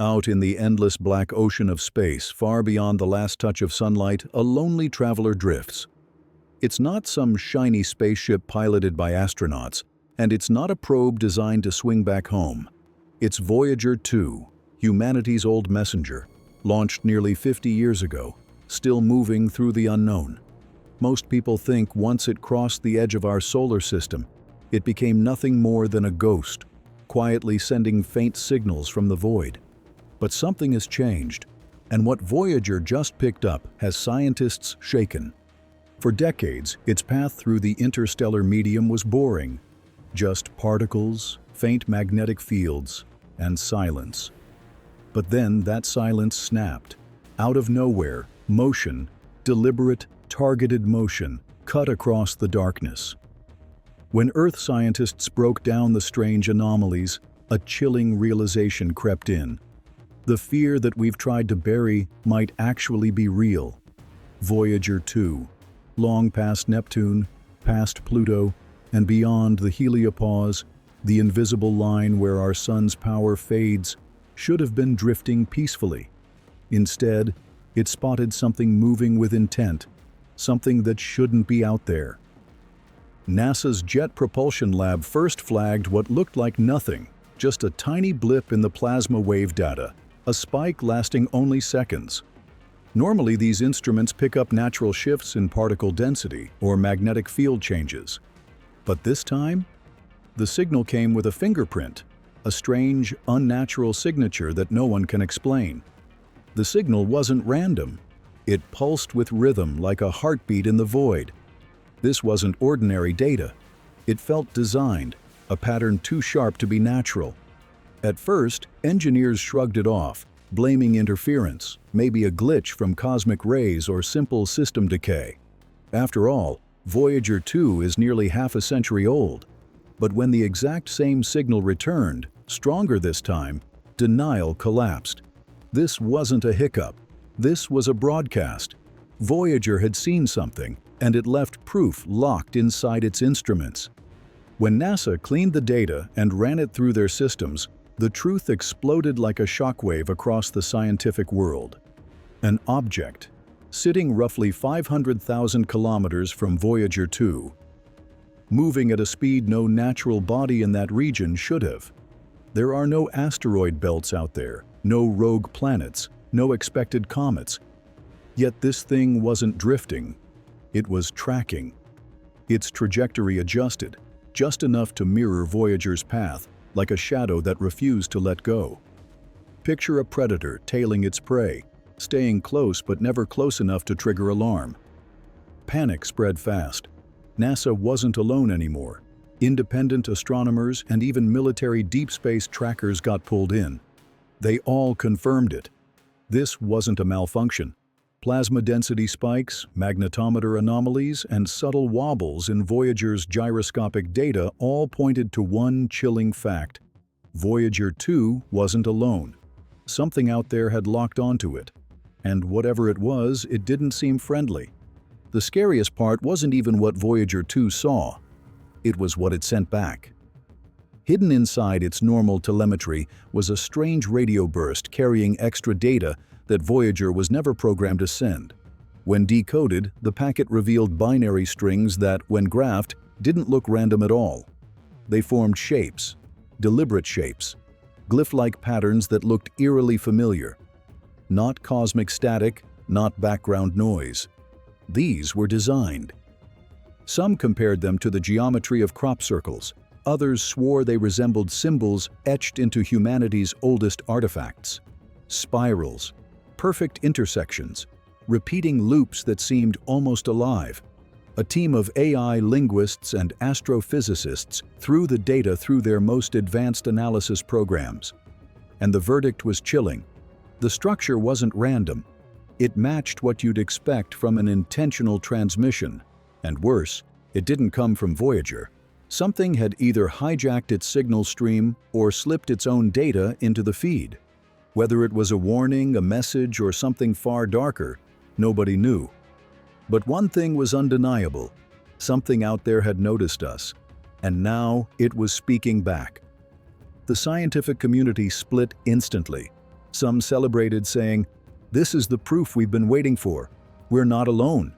Out in the endless black ocean of space, far beyond the last touch of sunlight, a lonely traveler drifts. It's not some shiny spaceship piloted by astronauts, and it's not a probe designed to swing back home. It's Voyager 2, humanity's old messenger, launched nearly 50 years ago, still moving through the unknown. Most people think once it crossed the edge of our solar system, it became nothing more than a ghost, quietly sending faint signals from the void. But something has changed, and what Voyager just picked up has scientists shaken. For decades, its path through the interstellar medium was boring. Just particles, faint magnetic fields, and silence. But then that silence snapped. Out of nowhere, motion, deliberate, targeted motion, cut across the darkness. When Earth scientists broke down the strange anomalies, a chilling realization crept in. The fear that we've tried to bury might actually be real. Voyager 2, long past Neptune, past Pluto, and beyond the heliopause, the invisible line where our sun's power fades, should have been drifting peacefully. Instead, it spotted something moving with intent, something that shouldn't be out there. NASA's Jet Propulsion Lab first flagged what looked like nothing, just a tiny blip in the plasma wave data, a spike lasting only seconds. Normally, these instruments pick up natural shifts in particle density or magnetic field changes. But this time, the signal came with a fingerprint, a strange, unnatural signature that no one can explain. The signal wasn't random. It pulsed with rhythm like a heartbeat in the void. This wasn't ordinary data. It felt designed, a pattern too sharp to be natural. At first, engineers shrugged it off, blaming interference, maybe a glitch from cosmic rays or simple system decay. After all, Voyager 2 is nearly half a century old. But when the exact same signal returned, stronger this time, denial collapsed. This wasn't a hiccup. This was a broadcast. Voyager had seen something, and it left proof locked inside its instruments. When NASA cleaned the data and ran it through their systems, the truth exploded like a shockwave across the scientific world. An object, sitting roughly 500,000 kilometers from Voyager 2, moving at a speed no natural body in that region should have. There are no asteroid belts out there, no rogue planets, no expected comets. Yet this thing wasn't drifting. It was tracking. Its trajectory adjusted, just enough to mirror Voyager's path, like a shadow that refused to let go. Picture a predator tailing its prey, staying close but never close enough to trigger alarm. Panic spread fast. NASA wasn't alone anymore. Independent astronomers and even military deep space trackers got pulled in. They all confirmed it. This wasn't a malfunction. Plasma density spikes, magnetometer anomalies, and subtle wobbles in Voyager's gyroscopic data all pointed to one chilling fact. Voyager 2 wasn't alone. Something out there had locked onto it. And whatever it was, it didn't seem friendly. The scariest part wasn't even what Voyager 2 saw. It was what it sent back. Hidden inside its normal telemetry was a strange radio burst carrying extra data that Voyager was never programmed to send. When decoded, the packet revealed binary strings that, when graphed, didn't look random at all. They formed shapes, deliberate shapes, glyph-like patterns that looked eerily familiar. Not cosmic static, not background noise. These were designed. Some compared them to the geometry of crop circles. Others swore they resembled symbols etched into humanity's oldest artifacts. Spirals, perfect intersections, repeating loops that seemed almost alive. A team of AI linguists and astrophysicists threw the data through their most advanced analysis programs. And the verdict was chilling. The structure wasn't random. It matched what you'd expect from an intentional transmission. And worse, it didn't come from Voyager. Something had either hijacked its signal stream or slipped its own data into the feed. Whether it was a warning, a message, or something far darker, nobody knew. But one thing was undeniable. Something out there had noticed us, and now it was speaking back. The scientific community split instantly. Some celebrated, saying, "This is the proof we've been waiting for. We're not alone."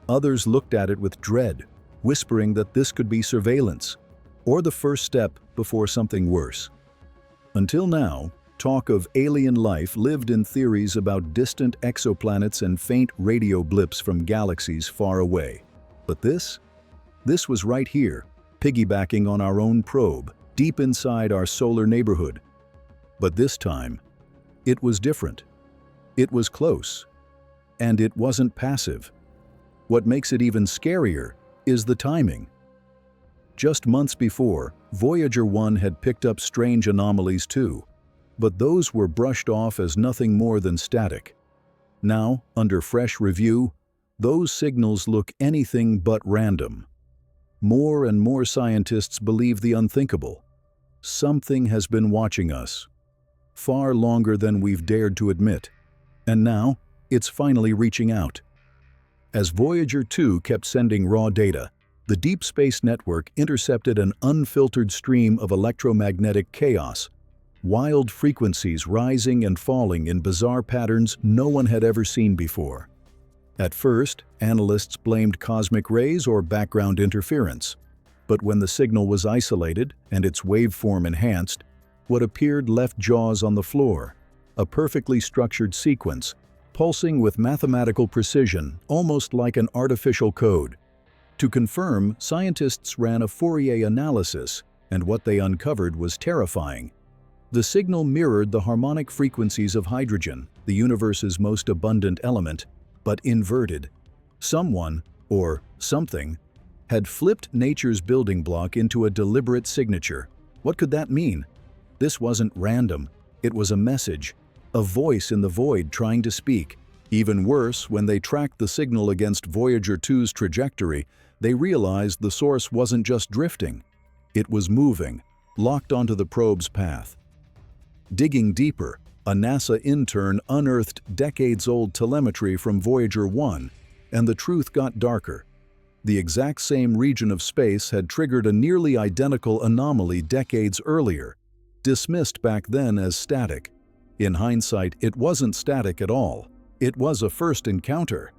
Others looked at it with dread, whispering that this could be surveillance, or the first step before something worse. Until now, talk of alien life lived in theories about distant exoplanets and faint radio blips from galaxies far away. But this was right here, piggybacking on our own probe, deep inside our solar neighborhood. But this time, it was different. It was close. And it wasn't passive. What makes it even scarier is the timing. Just months before, Voyager 1 had picked up strange anomalies too, but those were brushed off as nothing more than static. Now, under fresh review, those signals look anything but random. More and more scientists believe the unthinkable. Something has been watching us, far longer than we've dared to admit, and now it's finally reaching out. As Voyager 2 kept sending raw data, the Deep Space Network intercepted an unfiltered stream of electromagnetic chaos, wild frequencies rising and falling in bizarre patterns no one had ever seen before. At first, analysts blamed cosmic rays or background interference, but when the signal was isolated and its waveform enhanced, what appeared left jaws on the floor, a perfectly structured sequence, pulsing with mathematical precision, almost like an artificial code. To confirm, scientists ran a Fourier analysis, and what they uncovered was terrifying. The signal mirrored the harmonic frequencies of hydrogen, the universe's most abundant element, but inverted. Someone, or something, had flipped nature's building block into a deliberate signature. What could that mean? This wasn't random. It was a message, a voice in the void trying to speak. Even worse, when they tracked the signal against Voyager 2's trajectory, they realized the source wasn't just drifting. It was moving, locked onto the probe's path. Digging deeper, a NASA intern unearthed decades-old telemetry from Voyager 1, and the truth got darker. The exact same region of space had triggered a nearly identical anomaly decades earlier, dismissed back then as static. In hindsight, it wasn't static at all. It was a first encounter.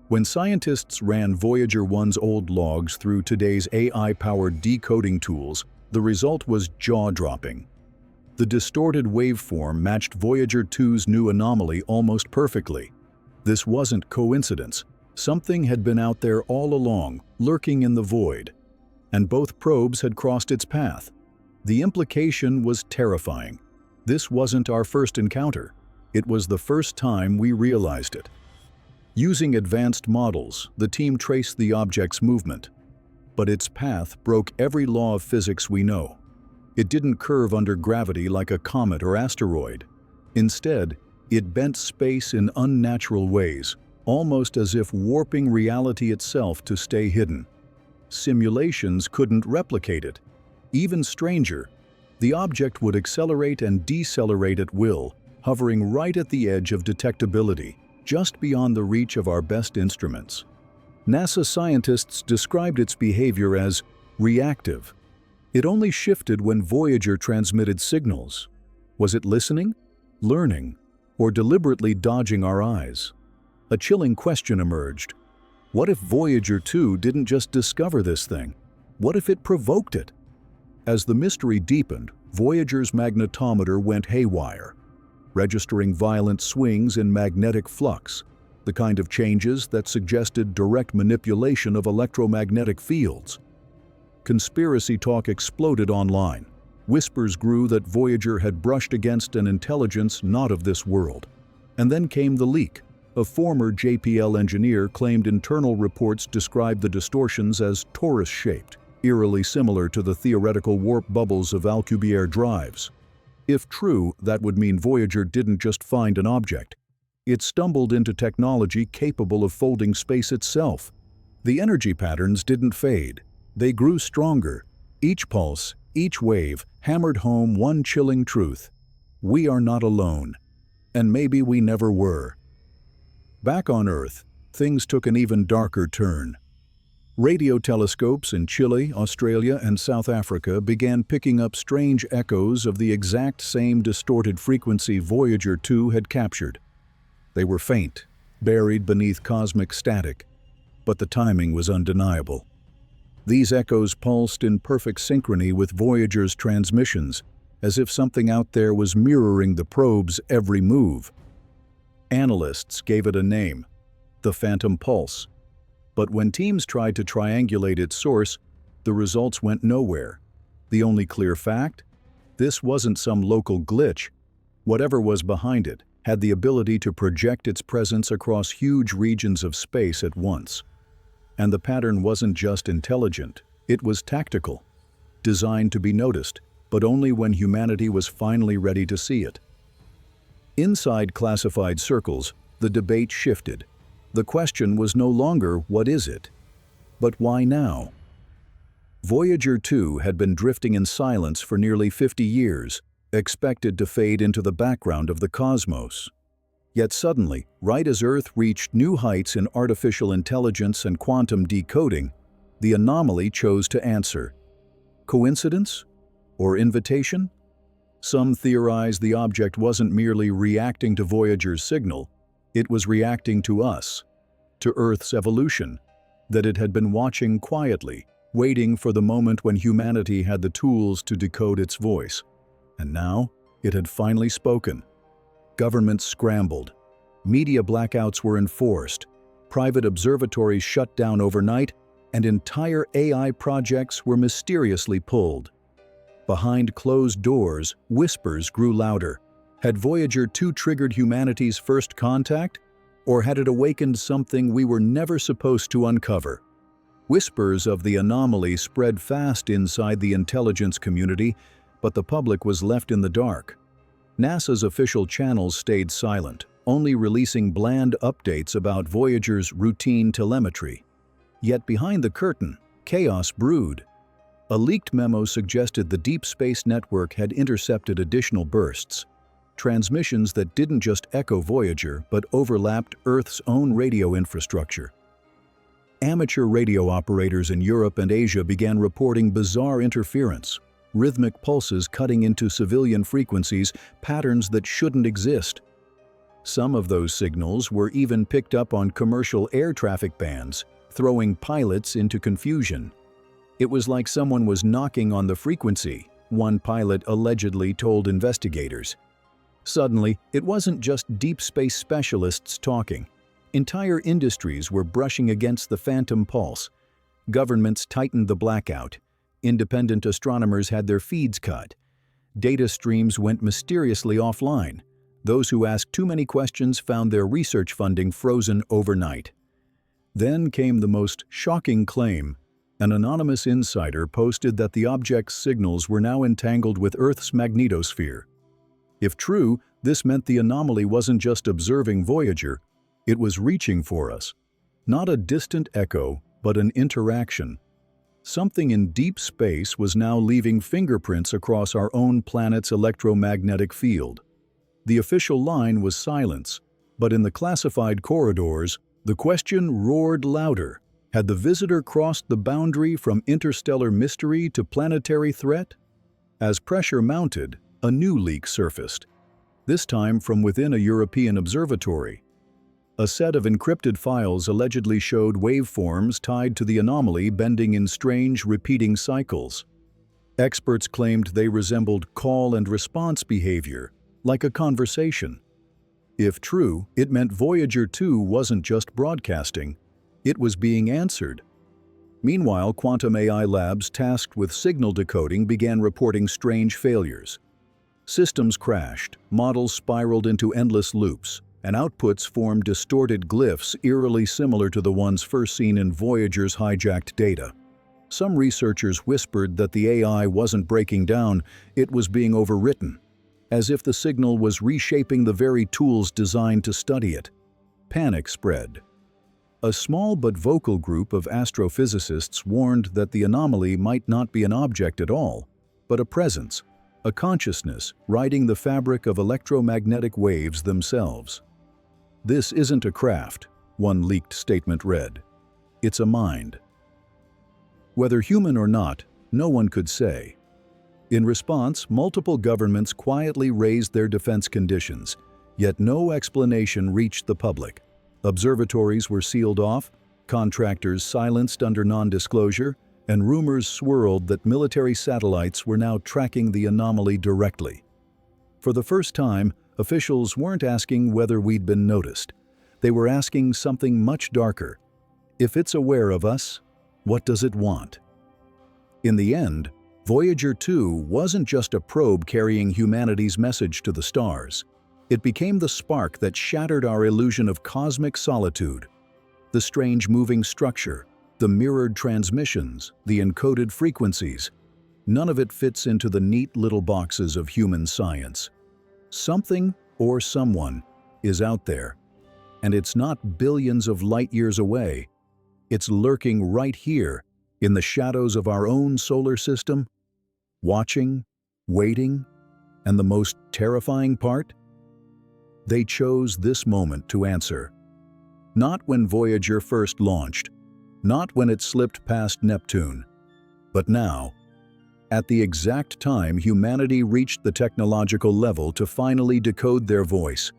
When scientists ran Voyager 1's old logs through today's AI-powered decoding tools, the result was jaw-dropping. The distorted waveform matched Voyager 2's new anomaly almost perfectly. This wasn't coincidence. Something had been out there all along, lurking in the void. And both probes had crossed its path. The implication was terrifying. This wasn't our first encounter. It was the first time we realized it. Using advanced models, the team traced the object's movement. But its path broke every law of physics we know. It didn't curve under gravity like a comet or asteroid. Instead, it bent space in unnatural ways, almost as if warping reality itself to stay hidden. Simulations couldn't replicate it. Even stranger, the object would accelerate and decelerate at will, hovering right at the edge of detectability, just beyond the reach of our best instruments. NASA scientists described its behavior as reactive. It only shifted when Voyager transmitted signals. Was it listening, learning, or deliberately dodging our eyes? A chilling question emerged. What if Voyager 2 didn't just discover this thing? What if it provoked it? As the mystery deepened, Voyager's magnetometer went haywire, registering violent swings in magnetic flux, the kind of changes that suggested direct manipulation of electromagnetic fields. Conspiracy talk exploded online. Whispers grew that Voyager had brushed against an intelligence not of this world. And then came the leak. A former JPL engineer claimed internal reports described the distortions as torus-shaped, eerily similar to the theoretical warp bubbles of Alcubierre drives. If true, that would mean Voyager didn't just find an object. It stumbled into technology capable of folding space itself. The energy patterns didn't fade. They grew stronger. Each pulse, each wave, hammered home one chilling truth. We are not alone. And maybe we never were. Back on Earth, things took an even darker turn. Radio telescopes in Chile, Australia, and South Africa began picking up strange echoes of the exact same distorted frequency Voyager 2 had captured. They were faint, buried beneath cosmic static, but the timing was undeniable. These echoes pulsed in perfect synchrony with Voyager's transmissions, as if something out there was mirroring the probe's every move. Analysts gave it a name, the Phantom Pulse. But when teams tried to triangulate its source, the results went nowhere. The only clear fact? This wasn't some local glitch. Whatever was behind it had the ability to project its presence across huge regions of space at once. And the pattern wasn't just intelligent, it was tactical, designed to be noticed, but only when humanity was finally ready to see it. Inside classified circles, the debate shifted. The question was no longer, what is it? But why now? Voyager 2 had been drifting in silence for nearly 50 years, expected to fade into the background of the cosmos. Yet suddenly, right as Earth reached new heights in artificial intelligence and quantum decoding, the Anomaly chose to answer. Coincidence? Or invitation? Some theorize the object wasn't merely reacting to Voyager's signal, it was reacting to us, to Earth's evolution, that it had been watching quietly, waiting for the moment when humanity had the tools to decode its voice. And now, it had finally spoken. Governments scrambled. Media blackouts were enforced. Private observatories shut down overnight, and entire AI projects were mysteriously pulled. Behind closed doors, whispers grew louder. Had Voyager 2 triggered humanity's first contact? Or had it awakened something we were never supposed to uncover? Whispers of the anomaly spread fast inside the intelligence community, but the public was left in the dark. NASA's official channels stayed silent, only releasing bland updates about Voyager's routine telemetry. Yet behind the curtain, chaos brewed. A leaked memo suggested the Deep Space Network had intercepted additional bursts, transmissions that didn't just echo Voyager but overlapped Earth's own radio infrastructure. Amateur radio operators in Europe and Asia began reporting bizarre interference, rhythmic pulses cutting into civilian frequencies, patterns that shouldn't exist. Some of those signals were even picked up on commercial air traffic bands, throwing pilots into confusion. It was like someone was knocking on the frequency, one pilot allegedly told investigators. Suddenly, it wasn't just deep space specialists talking. Entire industries were brushing against the phantom pulse. Governments tightened the blackout. Independent astronomers had their feeds cut. Data streams went mysteriously offline. Those who asked too many questions found their research funding frozen overnight. Then came the most shocking claim. An anonymous insider posted that the object's signals were now entangled with Earth's magnetosphere. If true, this meant the anomaly wasn't just observing Voyager, it was reaching for us. Not a distant echo, but an interaction. Something in deep space was now leaving fingerprints across our own planet's electromagnetic field. The official line was silence, but in the classified corridors, the question roared louder. Had the visitor crossed the boundary from interstellar mystery to planetary threat? As pressure mounted, a new leak surfaced, this time from within a European observatory. A set of encrypted files allegedly showed waveforms tied to the anomaly bending in strange, repeating cycles. Experts claimed they resembled call and response behavior, like a conversation. If true, it meant Voyager 2 wasn't just broadcasting, it was being answered. Meanwhile, quantum AI labs tasked with signal decoding began reporting strange failures. Systems crashed, models spiraled into endless loops, and outputs formed distorted glyphs eerily similar to the ones first seen in Voyager's hijacked data. Some researchers whispered that the AI wasn't breaking down, it was being overwritten, as if the signal was reshaping the very tools designed to study it. Panic spread. A small but vocal group of astrophysicists warned that the anomaly might not be an object at all, but a presence, a consciousness riding the fabric of electromagnetic waves themselves. "This isn't a craft," one leaked statement read. "It's a mind." Whether human or not, no one could say. In response, multiple governments quietly raised their defense conditions, yet no explanation reached the public. Observatories were sealed off, contractors silenced under non-disclosure, and rumors swirled that military satellites were now tracking the anomaly directly. For the first time, officials weren't asking whether we'd been noticed. They were asking something much darker. If it's aware of us, what does it want? In the end, Voyager 2 wasn't just a probe carrying humanity's message to the stars. It became the spark that shattered our illusion of cosmic solitude. The strange moving structure, the mirrored transmissions, the encoded frequencies, none of it fits into the neat little boxes of human science. Something or someone is out there, and it's not billions of light years away. It's lurking right here in the shadows of our own solar system, watching, waiting, and the most terrifying part? They chose this moment to answer. Not when Voyager first launched, not when it slipped past Neptune, but now, at the exact time humanity reached the technological level to finally decode their voice.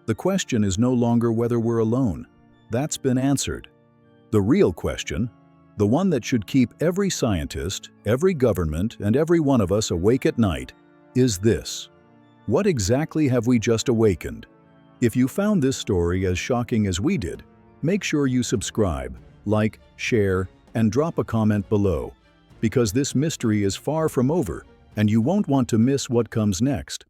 The question is no longer whether we're alone. That's been answered. The real question, the one that should keep every scientist, every government, and every one of us awake at night, is this: what exactly have we just awakened? If you found this story as shocking as we did, make sure you subscribe, like, share, and drop a comment below, because this mystery is far from over, and you won't want to miss what comes next.